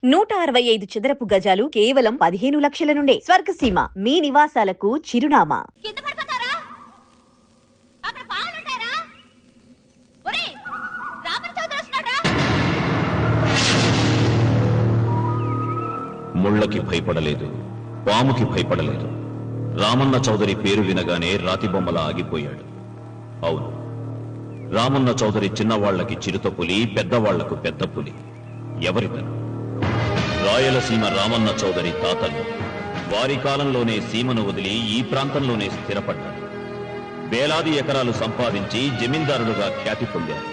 165 చదరపు గజాలు కేవలం 15 లక్షల నుండే. స్వర్గసీమ మీ నివాసాలకు చిరునామా. ముళ్ళకి భయపడలేదు, పాముకి భయపడలేదు. రామన్న చౌదరి పేరు వినగానే రాతిబొమ్మలా ఆగిపోయాడు. అవును, రామన్న చౌదరి చిన్నవాళ్లకి చిరుత పులి, పెద్దవాళ్లకు పెద్ద పులి. ఎవరితను? రాయలసీమ రామన్న చౌదరి తాతలు. వారి కాలంలోనే సీమను వదిలి ఈ ప్రాంతంలోనే స్థిరపడ్డారు. వేలాది ఎకరాలు సంపాదించి జమీందారులుగా ఖ్యాతి పొందారు.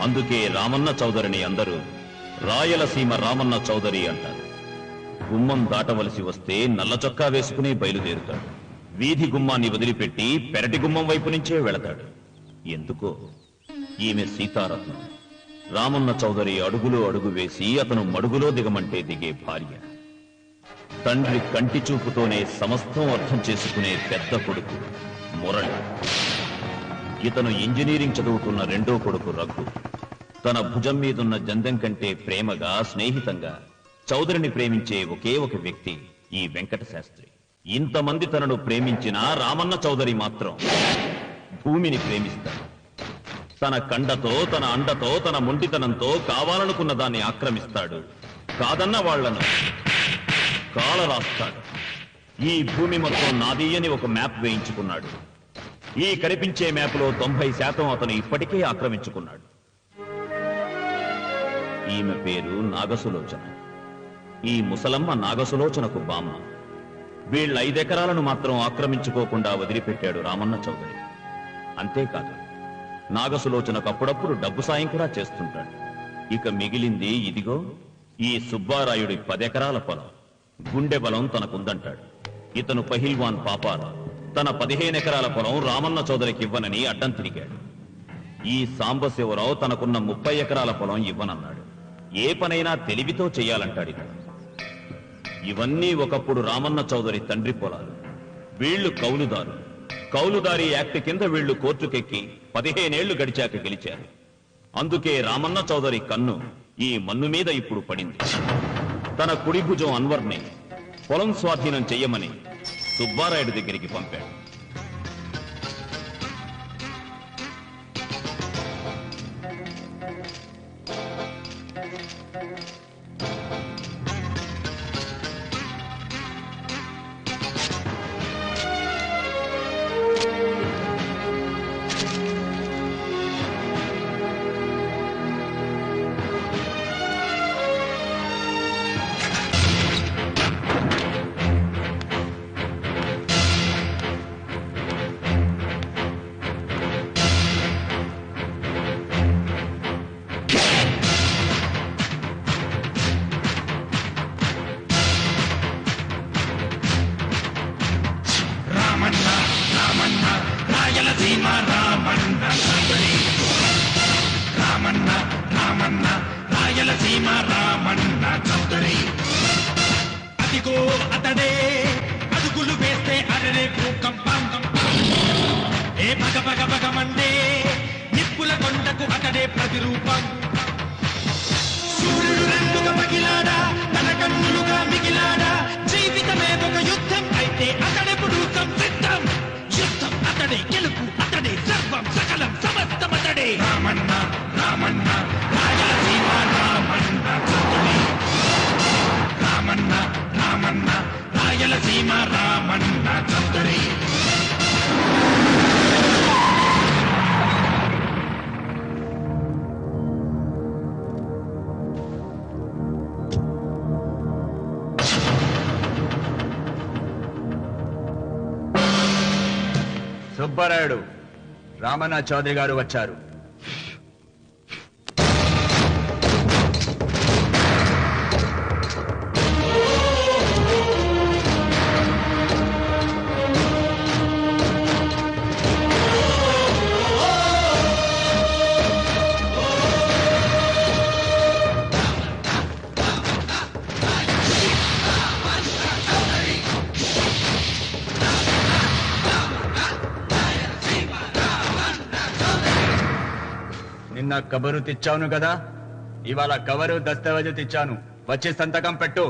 అందుకే రామన్న చౌదరిని అందరూ రాయలసీమ రామన్న చౌదరి అంటారు. గుమ్మం దాటవలసి వస్తే నల్ల చొక్కా వేసుకుని బయలుదేరుతాడు. వీధి గుమ్మాన్ని వదిలిపెట్టి పెరటి గుమ్మం వైపు నుంచే వెళతాడు. ఎందుకో, ఈమె సీతారత్నం. రామన్న చౌదరి అడుగులో అడుగు వేసి అతను మడుగులో దిగమంటే దిగే భార్య. తండ్రి కంటి చూపుతోనే సమస్తం అర్థం చేసుకునే పెద్ద కొడుకు మురళి. ఇతను ఇంజనీరింగ్ చదువుతున్న రెండో కొడుకు రఘు. తన భుజం మీదున్న జందెం కంటే ప్రేమగా, స్నేహితంగా చౌదరిని ప్రేమించే ఒకే ఒక వ్యక్తి ఈ వెంకట శాస్త్రి. ఇంతమంది తనను ప్రేమించిన రామన్న చౌదరి మాత్రం భూమిని ప్రేమిస్తాడు. తన కండతో, తన అండతో, తన మొండితనంతో కావాలనుకున్న దాన్ని ఆక్రమిస్తాడు. కాదన్న వాళ్లను కాల రాస్తాడు. ఈ భూమి మొత్తం నాది అని ఒక మ్యాప్ వేయించుకున్నాడు. ఈ కనిపించే మ్యాప్లో 90% అతను ఇప్పటికే ఆక్రమించుకున్నాడు. ఈమె పేరు నాగసులోచన. ఈ ముసలమ్మ నాగసులోచనకు బామ్మ. వీళ్ళ 5 ఎకరాలను మాత్రం ఆక్రమించుకోకుండా వదిలిపెట్టాడు రామన్న చౌదరి. అంతేకాదు, నాగసులోచనకు అప్పుడప్పుడు డబ్బు సాయం కూడా చేస్తుంటాడు. ఇక మిగిలింది ఇదిగో ఈ సుబ్బారాయుడి 10 ఎకరాల పొలం. గుండె బలం తనకుందంటాడు. ఇతను పహిల్వాన్ పాపాల తన 15 ఎకరాల పొలం రామన్న చౌదరికి ఇవ్వనని అడ్డం తిరిగాడు. ఈ సాంబశివరావు తనకున్న 30 ఎకరాల పొలం ఇవ్వనన్నాడు. ఏ పనైనా తెలివితో చెయ్యాలంటాడు ఇతను. ఇవన్నీ ఒకప్పుడు రామన్న చౌదరి తండ్రి పొలాలు. వీళ్లు కౌలుదారు. కౌలుదారీ యాక్ట్ కింద వీళ్లు కోర్టుకెక్కి 15 ఏళ్లు గడిచాక గెలిచారు. అందుకే రామన్న చౌదరి కన్ను ఈ మన్ను మీద ఇప్పుడు పడింది. తన కుడి భుజం అన్వర్ని పొలం స్వాధీనం చెయ్యమని సుబ్బారాయుడి దగ్గరికి పంపాడు. రాయలసీమ రామన్న చౌదరి. రామన్న రామన్న రాయలసీమ రామన్న చౌదరి. అదిగో అతడే అడుగులు వేస్తే అరడే భూకంపం. ఏ పగ పగ పగమండే నిప్పుల కొండకు అతడే ప్రతిరూపం. సూర్యుడు రెండుగా పగిలాడా, తన కన్నులుగా మిగిలాడా. జీవితమే ఒక యుద్ధం అయితే అతడెప్పుడు సంసిద్ధం. యుద్ధం అతడే, గెలుపు అతడే, సర్వం సకలం సమస్తం అతడే. రామన్న రామన్న రాయలసీమ రామన్న చౌదరి. రామన్న రామన్న రాయలసీమ రామన్న చౌదరి. సుబ్బారాయుడు, రామన్న చౌదరి గారు వచ్చారు. నిన్న కబరు తెచ్చాను కదా, ఇవాళ కవరు దస్తావేజు తెచ్చాను. వచ్చి సంతకం పెట్టు.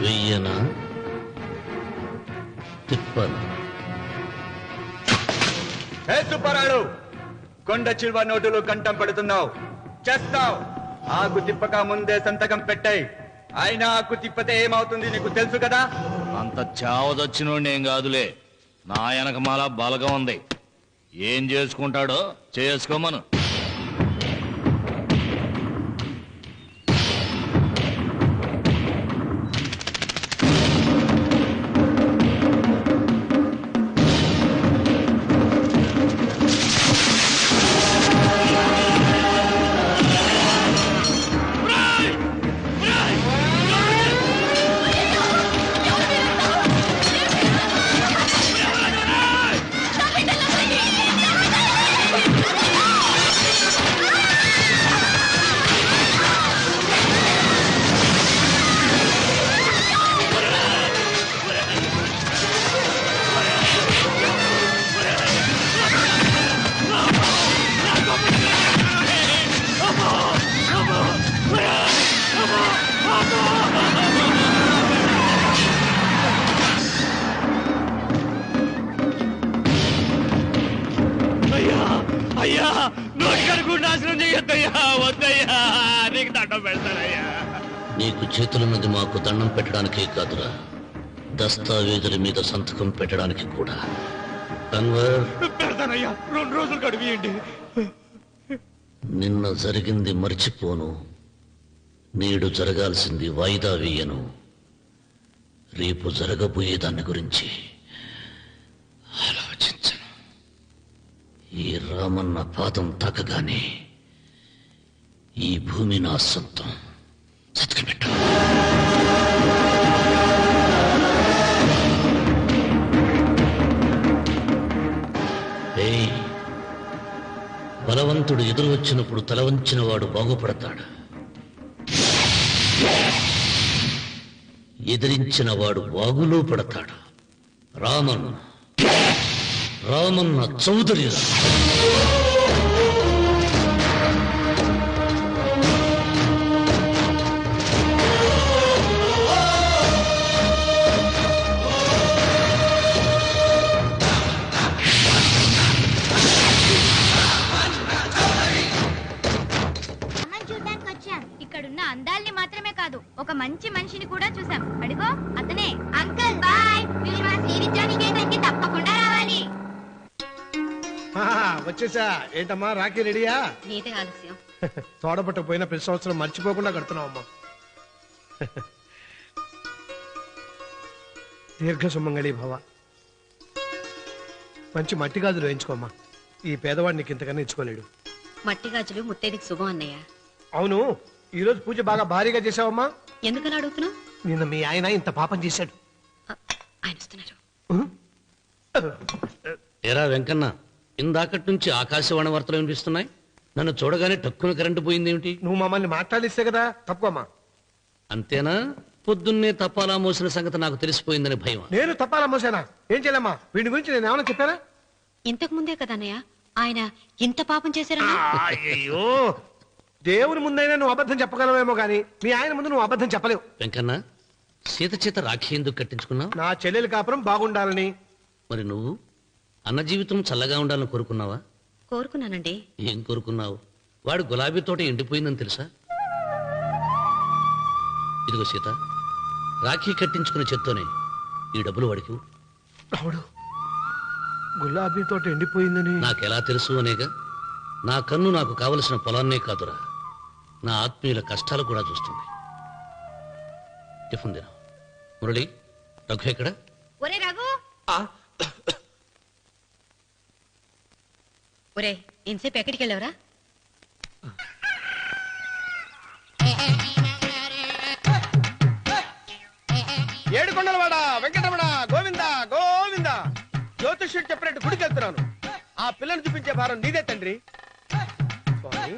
వెయ్యనా తిప్పను. హే సుబ్బారాయుడు, కొండ చిల్వ నోటులు కంఠం పెడుతున్నావు, చేస్తావు. ఆకు తిప్పక ముందే సంతకం పెట్టాయి. అయినా ఆకు తిప్పతే ఏమవుతుంది నీకు తెలుసు కదా. అంత చావదొచ్చినోడు ఏం కాదులే, నా వెనకమాల బలగం ఉంది. ఏం చేసుకుంటాడో చేసుకోమను. అయ్యా, నోటికడుగు నాశనం చెయ్యొద్దయ్యా, వద్దయ్యా, నీకు దండం పెడతానయ్యా. నీకు చేతులున్నది మాకు దండం పెట్టడానికే కాదురా, దస్తావేజుల మీద సంతకం పెట్టడానికి కూడా. పెడతానయ్యా, 2 రోజులు గడిపియండి. నిన్న జరిగింది మర్చిపోను, నేడు జరగాల్సింది వాయిదా వేయను. రేపు జరగబోయే దాని గురించి ఆలోచించను. ఈ రామన్న పాదం తాకగానే ఈ భూమి నా సొంతం. సతకబెట్టు. బలవంతుడు ఎదురు వచ్చినప్పుడు తల వంచిన వాడు బాగుపడతాడు, ఎదిరించిన వాడు వాగులో పడతాడు. రామన్న చౌదరి. ఇక్కడున్న అందాల్ని మాత్రమే కాదు, ఒక మంచి మనిషిని కూడా చూసాం. అడిగో అతనే. అంకుల్ బాయ్, మీరు మా శ్రీనిత్యానికి తప్పకుండా రావాలి. వచ్చేసా. ఏంటమ్మా రాఖీ రెడీయా? నీదే ఆలస్యం. తోడబట్టపోయిన ప్రతి సంవత్సరం మర్చిపోకుండా కడుతున్నావమ్మా. దీర్ఘ సుమంగళి భవ. మంచి మట్టి గాజులు వేయించుకోమ్మా. ఈ పేదవాడికి ఇంతకన్నా ఇచ్చుకోలేడు. మట్టి గాజులు ముత్తేదికి శుభం అన్నయ్య. అవును, ఈ రోజు పూజ బాగా భారీగా చేసావమ్మా. ఎందుకలా అడుగుతున్నావు? నిన్న మీ ఆయన ఇంత పాపం చేశాడు. ఆయన వస్తున్నారు. ఎరా వెంకన్న, ఇందాకటి నుంచి ఆకాశవాణి వార్తలు వినిపిస్తున్నాయి. నన్ను చూడగానే టక్కున కరెంటు పోయిందేమిటి? నువ్వు మమ్మల్ని మాట్లాడిస్తే కదా. తప్పుకోమ్మా. అంతేనా? పొద్దున్నే తపాలా మోసిన సంగతి నాకు తెలిసిపోయిందని భయం. నేను తప్పాలా మోసానా? ఏం చేయలేమ్మా. వీడి గురించి నేను ఏమైనా చెప్పానా? ఇంతకు ముందే కదా అన్నయ్య ఆయన ఇంత పాపం చేశారన్నా. అయ్యో, దేవుని ముందైనా నువ్వు అబద్ధం చెప్పగలవేమో గానీ మీ ఆయన ముందు నువ్వు అబద్ధం చెప్పలేవు. వెంకన్న, సీత చేత రాఖీ ఎందుకు కట్టించుకున్నావు? నా చెల్లెలి కాపురం బాగుండాలని. మరి నువ్వు అన్న జీవితం చల్లగా ఉండాలని కోరుకున్నావా? కోరుకున్నానండి. ఏం కోరుకున్నావు? వాడు గులాబీ తోట ఎండిపోయిందని తెలుసా? ఇదిగో సీత, రాఖీ కట్టించుకున్న చేత్తోనే ఈ డబ్బులు వాడికి. రావుడు, గులాబీ తోట ఎండిపోయిందని నాకెలా తెలుసు అనేగా. నా కన్ను నాకు కావలసిన పొలాన్నే కాదురా, నా ఆత్మీయుల కష్టాలు కూడా చూస్తుంది. టిఫిన్ తిన. మురళి, రఘు ఎక్కడ? ఒరే రఘు, ఒరే ఇంతసేపు ఎక్కడికి వెళ్ళవరా? ఏడుకొండలవాడ వెంకటరమణ గోవింద గోవింద. జ్యోతిష్యుడు చెప్పినట్టు గుడికి వెళ్తున్నాను. ఆ పిల్లను చూపించే భారం నీదే తండ్రి. స్వామి,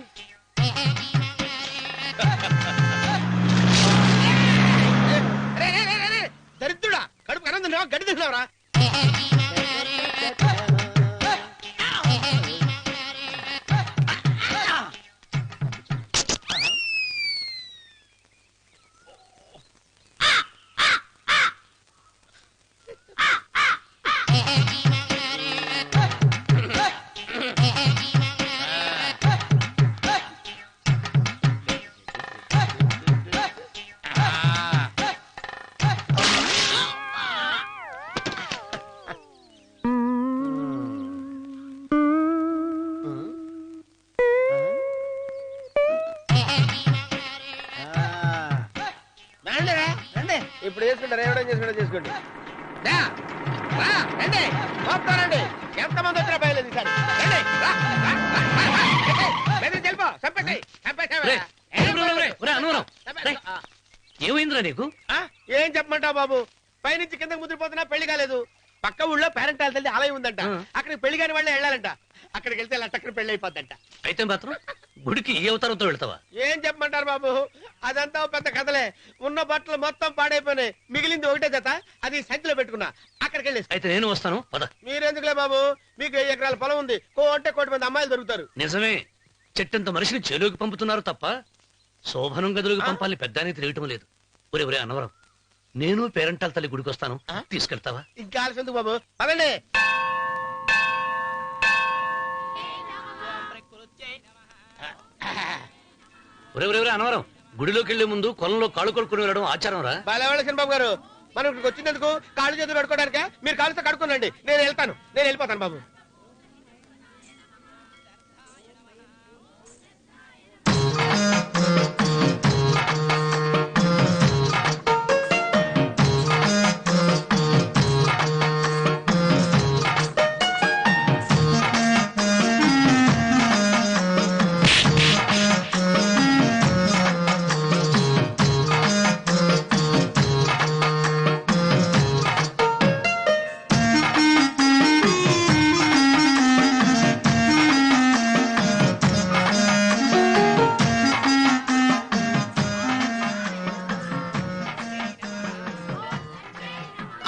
ఇప్పుడు చేసుకుంటారు ఏమైనా చేసుకోండి రండి వస్తానండి ఎంతమంది వచ్చినా బయలుదేరి ఈసారి. రండి, రా, రా, రా, రా, రా. బెదిరి తెలుపో, చంపేసేయ్, చంపేసేయ్. ఏమైందిరా నీకు? ఏం చెప్పమంటావు బాబు, పైనుంచి కిందకి ముద్రిపోతున్నా పెళ్లి కాలేదు. పక్క ఊళ్ళో పేరెంట్ తల్లి ఆలయం ఉందంట, అక్కడికి పెళ్లి కాని వాళ్ళే వెళ్ళాలంట. అక్కడికి వెళ్తే లట్టక్కన పెళ్లి అయిపోద్దంట. అయితే మాత్రం గుడికి ఏ అవతారంతో వెళ్తావా? ఏం చెప్పమంటారు బాబు, అదంతా ఓ పెద్ద కథలే. ఉన్న బట్టలు మొత్తం పాడైపోయినాయి, మిగిలింది ఒకటే జత, అది సంచిలో పెట్టుకున్నా. అక్కడికి వెళ్ళేసి అయితే నేను వస్తాను పద. మీరెందుకులే బాబు, మీకు 10 ఎకరాల పొలం ఉంది, కోటి మంది అమ్మాయిలు దొరుకుతారు. నిజమే, చెట్టంత మనిషిని చెరువుకి పంపుతున్నారు తప్ప శోభనం గదులకు పంపాలని పెద్దానికి తెలియటం లేదు. ఒరే అన్నవరం, నేను పేరంటాల తల్లి గుడికి వస్తాను, తీసుకెళ్తావా? ఇంకా ఆలస్యం ఎందుకు బాబు, పదండి. ఒరే అన్నవరం, గుడిలోకి వెళ్లే ముందు కొలంలో కాళ్ళు కొడుకుని వెళ్ళడం ఆచారం రా. బాలవాళ్ళ బాబు గారు, మనం ఇక్కడికి వచ్చినందుకు కాళ్ళు చేతులు కడుక్కోవడానిక? మీరు కాళ్ళతో కడుక్కోనండి, నేను వెళ్ళిపోతాను బాబు.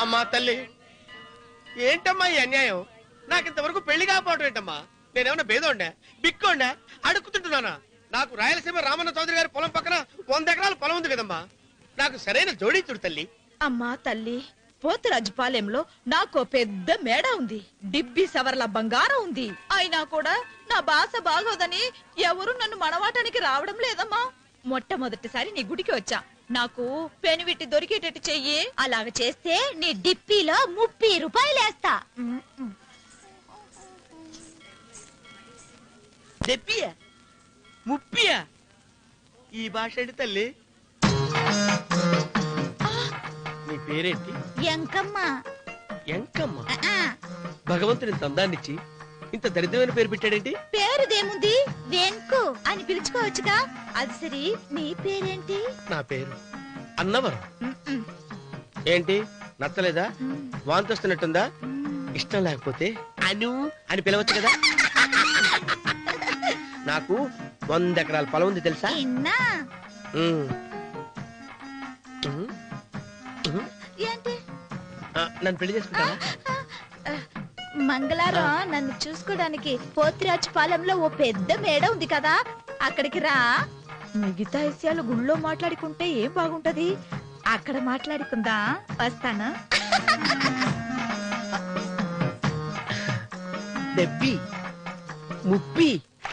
అమ్మా తల్లి, ఏంటమ్మా ఈ అన్యాయం? నాకింతవరకు పెళ్లి కాకపోవటం ఏంటమ్మా? నేనేమన్నా బేదోండా, బిక్కోండా, అడుక్కుతుంటున్నానా? నాకు రాయలసీమ రామన్న చౌదరి గారి పొలం పక్కన 100 ఎకరాల పొలం ఉంది కదమ్మా, నాకు సరైన జోడీ చూడు తల్లి. అమ్మా తల్లి, పోతురాజుపాలెంలో నాకు పెద్ద మేడ ఉంది, డిబ్బి సవర్ల బంగారం ఉంది. అయినా కూడా నా భాష బాగోదని ఎవరు నన్ను మనవాటానికి రావడం లేదమ్మా. మొట్టమొదటిసారి నీ గుడికి వచ్చా, నాకు పెనువిట్టి దొరికేటట్టు చెయ్యి. అలాగ చేస్తే నీ డిప్పీలో 30 రూపాయలు వేస్తా. దెప్పియా, ముప్పియా, ఈ భాష ఏంటి తల్లి? నీ పేరేంటి? ఎంకమ్మ. ఎంకమ్మ? భగవంతుని తందాన్నిచ్చి ఇంత దరిద్రమైన పేరు పెట్టాడేంటి? పేరుదేముంది, వెంకు అని పిలుచుకోవచ్చుగా. అది సరి, నీ పేరేంటి? నా పేరు అన్నవరం. ఏంటి నచ్చలేదా? వాంతొస్తున్నట్టుందా? ఇష్టం లేకపోతే అను అని పిలవచ్చు కదా. నాకు 100 ఎకరాల పొలం ఉంది తెలుసా? ఏంటి? నన్ను పెళ్లి చేసుకుంటావా? మంగళారం నన్ను చూసుకోవడానికి పోతురాజు పాలెంలో ఓ పెద్ద మేడ ఉంది కదా, అక్కడికి రా. మిగతా విషయాలు గుళ్ళో మాట్లాడుకుంటే ఏం బాగుంటది, అక్కడ మాట్లాడుకుందా. వస్తానా? దెబ్బి ముప్పి